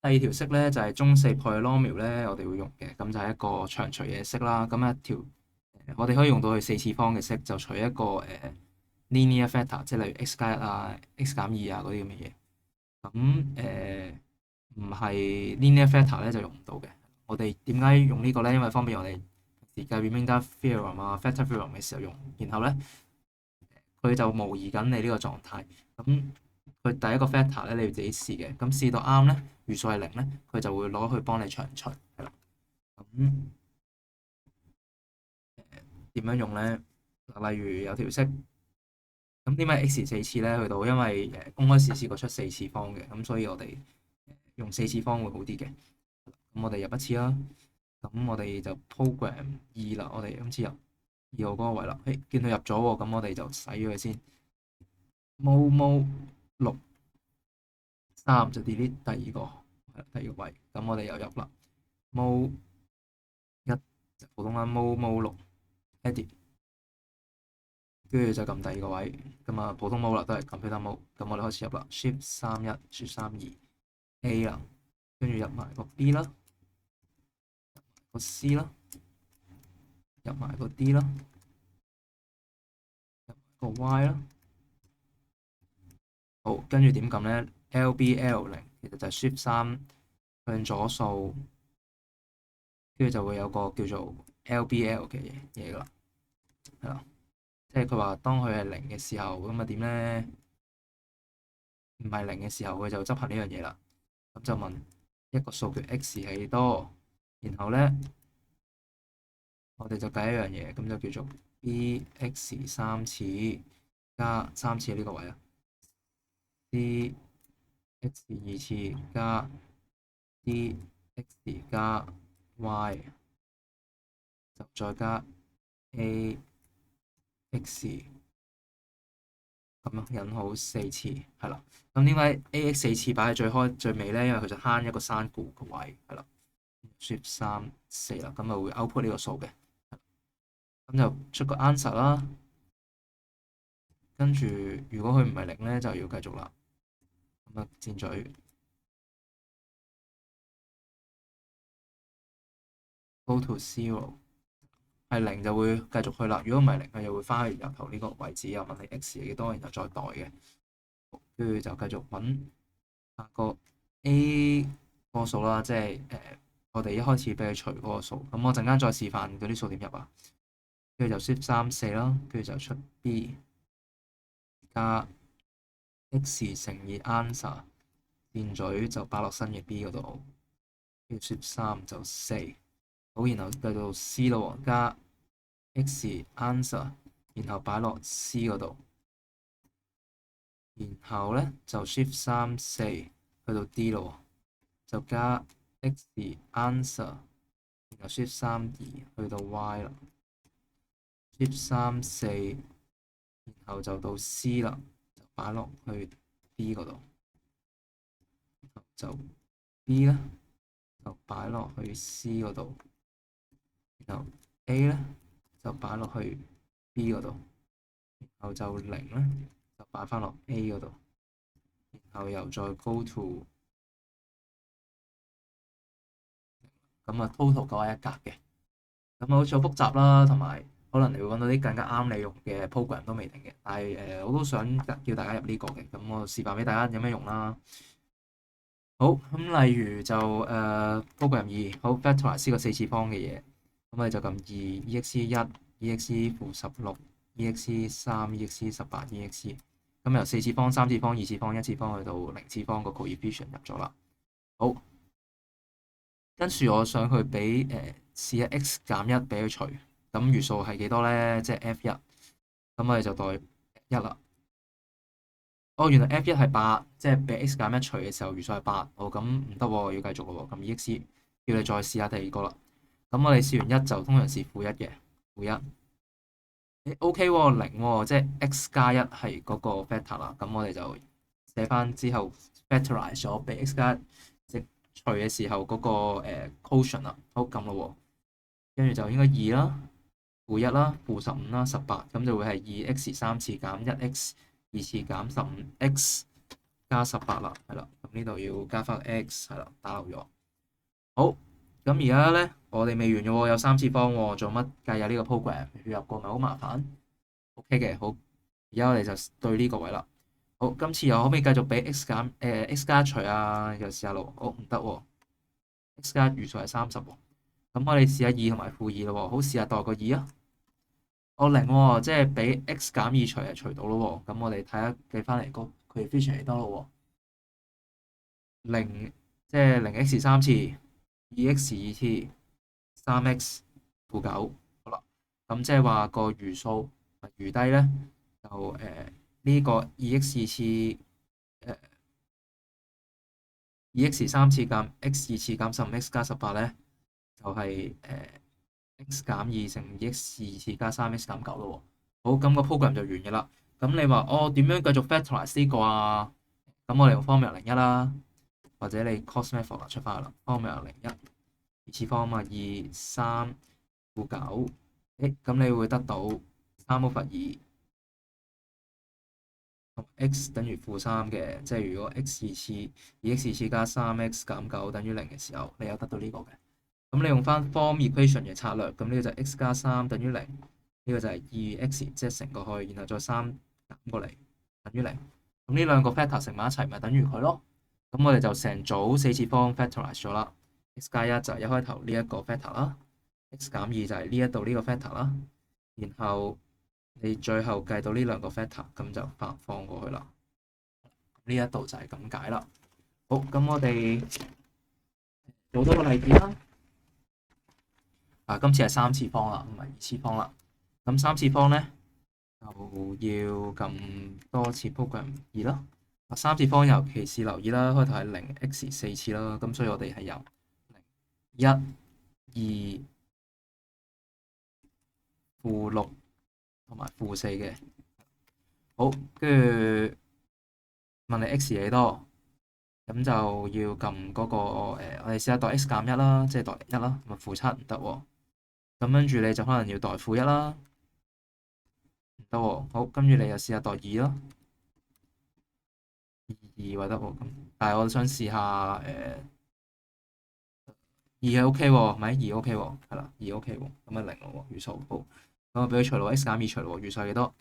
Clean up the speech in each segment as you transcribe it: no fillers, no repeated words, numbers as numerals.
第二條式咧就係中四 polynomial 咧，我哋會用嘅，咁就係一個長除嘅式啦。咁一條我哋可以用到去四次方嘅式，就除一個linear factor，即係例如 x 加一啊、x 減二啊嗰啲咁嘅嘢。咁唔係 linear factor 咧就用唔到嘅。我哋點解用呢個咧？因為方便我哋時計 remainder theorem 啊、factor theorem 嘅時候用。然後咧佢就模擬緊你呢個狀態。咁佢第一個 factor 咧，你要自己試嘅。咁試到啱咧，餘數係零咧，佢就會攞去幫你長除，係啦。咁點樣用咧？例如有條式，咁點解 x 四次咧？去到因為公開試試過出四次方嘅，咁所以我哋用四次方會好啲嘅。咁我哋入一次啦。咁我哋就 program 二啦，我哋今次入二號嗰個位啦。誒，見佢入咗喎，咁我哋就洗咗佢先。mo 六三就 delete 第二個，係第二個位。咁我哋又入啦。mo 一就普通啦，mo 六 edit，跟住就撳第二個位。咁啊，普通 mo 啦，都係 computer mo。咁我哋開始入啦，shift 三一，shift 三二 A 啦，跟住入埋個 B 啦，個 C 啦，入埋個 D 啦，入個 Y 啦。好，跟住點撳咧？LBL0其實就係 shift 三向左掃，跟住就會有個叫做 LBL 嘅嘢噶啦，係啦。即係佢話當佢係零嘅時候，咁啊點咧？唔係零嘅時候，佢就執行呢樣嘢啦。咁就問一個數據 x 係幾多，然後咧我哋就計一樣嘢，咁就叫做 bx 三次加三次呢個位啊，cx 二次加 dx 加 y 就再加 ax 咁樣引號四次，係啦。咁點解 ax 四次擺喺最尾咧？因為佢就慳一個刪估個位，係啦。Shift 三四啦，咁就會 output 呢個數嘅。咁就出個 answer 啦。跟住如果佢唔係零咧，就要繼續啦。咁啊，箭嘴 go to zero 係零就會繼續去啦。如果唔係零，佢又會翻去入頭呢個位置，又問你 x 係幾多，然後再代嘅。跟住就繼續揾下個 a 個數啦，即係我哋一開始俾佢除嗰個數。咁我陣間再示範嗰啲數點入啊。跟住就 shift 三四啦，跟住就出 b 加 x 乘以 answer，箭嘴就擺落新嘅 b 嗰度，跟住 shift 三就四。好，然後繼續到 c 咯，加 x answer，然後擺落 c 嗰度，然後咧就 shift 三四去到 d 咯，就加 x answer，然後 shift 三二去到 y 啦，shift 三四，然後就到 c 啦，就擺落去 d 嗰度，就 b 咧就擺落去 c 嗰度，然後 a 咧就擺落去 b 嗰度，然後就零咧就擺翻落 a 嗰度，然後又再 go to 咁啊 total 91格嘅。咁啊好似好複雜啦，同埋可能你會揾到啲更加啱你用嘅 program 都未定嘅。但係我都想叫大家入呢個嘅，咁我示範俾大家有咩用啦。好，咁例如就program 二，好 factorize 個四次方嘅嘢，咁我哋就撳二 ex 一 ex 負16 ex 三 ex 18 ex，咁由四次方、三次方、二次方、一次方去到零次方個 coefficient 入咗啦。好，跟住我想去俾試下 x 減一俾佢除，咁餘數係幾多咧？即係 f 一，咁我哋就代一啦。哦，原來 f 一係8，即係俾 x 減一除嘅時候餘數係8。哦，咁唔得喎，要繼續喎。咁 ex 叫你再試下第二個啦。咁我哋試完一就通常試負一嘅，負一。OK 喎，零喎，即係 x 加一係嗰個 factor 啦。咁我哋就寫翻之後 factorize 咗俾 x 加一即除嘅時候嗰個quotient 啦。好，撳咯喎，跟住就應該2啦、負一啦、負15啦、18，咁就會係2x 三次減1x 二次減15x，加18啦，係啦，咁呢度要加翻 x 係啦，打漏咗。好，咁而家咧我哋未完嘅喎，有3次方喎，做乜計啊？呢個 program 要入過咪好麻煩。OK 嘅，好，而家我哋就對呢個位啦。好，今次又可唔可以繼續俾 x 減x 加除啊？又試下咯。好，唔得喎，x 加餘數係30喎。咁我哋試下2同埋負2咯喎。好，試下代個2啊。我0喎，即係俾 x 減2除係除到咯喎。咁我哋睇下計翻嚟個 coefficient 幾多咯喎？0即係0x 3次，2x 2次，3x 負9。好啦，咁即係話個餘數餘低咧，就呢個 2x 2次2x 3次減 x 2次減15x 加18咧，就係x 減2乘 2x 2次加3x 減9咯喎。好，咁個 program 就完嘅啦。咁你話點樣繼續 factorize 呢個啊？咁我哋用 formula 01啦，或者你 cos method 出翻去啦。formula 01二次方嘛，2 3負9，咁你會得到3/2。x 等於負3嘅，即係如果 x 2次加3x 減9等於0嘅時候，你有得到呢個嘅。咁你用翻 form equation 嘅策略，咁呢個就係 x 加3等於0，呢個就係2x，即係乘過去，然後再3減過嚟等於0。咁呢兩個 factor 乘埋一齊，咪等於佢咯。咁我哋就成組4次方 factorize 咗啦。x 加1就係一開頭呢一個 factor 啦，x 減2就係呢一度呢個 factor 啦，然後你最後計到呢兩個 factor，咁就放過去啦。呢一度就係咁解啦。好，咁我哋做多個例子啦。今次係3次方啦，唔係2次方啦。咁3次方咧就要撳多次 program 2啦。3次方尤其是留意啦，開頭係0x 4次啦，咁所以我哋係由1、2、負6同埋負4嘅。好，跟住問你 x 幾多，咁就要撳嗰個我哋試下代 x 減1啦，即係代1啦，咁負7唔得喎。咁跟住你就可能要代負1啦，唔得喎。好，跟住你又試下代2啦，2或得喎。咁但係我想試下2係 OK 喎，係咪2 OK 喎？係啦，2 OK 喎，咁咪0咯喎，餘數。好，咁我俾佢除咯，x 減2除咯，餘數係幾多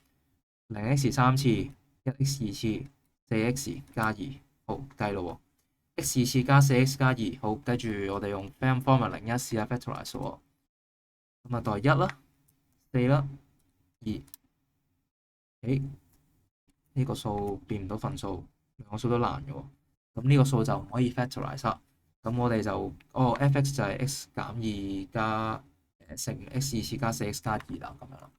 ？0x 3次，1x 2次，4x 加2。好，計咯喎，x 2次加 4x 加2。好，跟住我哋用 formula 01試下 factorize 喎。咁啊，代1啦，4啦，2。呢個數變唔到份數，兩個數都難嘅喎。咁呢個數就唔可以 factorize 啦。咁我哋就f(x) 就係 x 減2加乘 x 2次加 4x 加2啦，咁樣啦。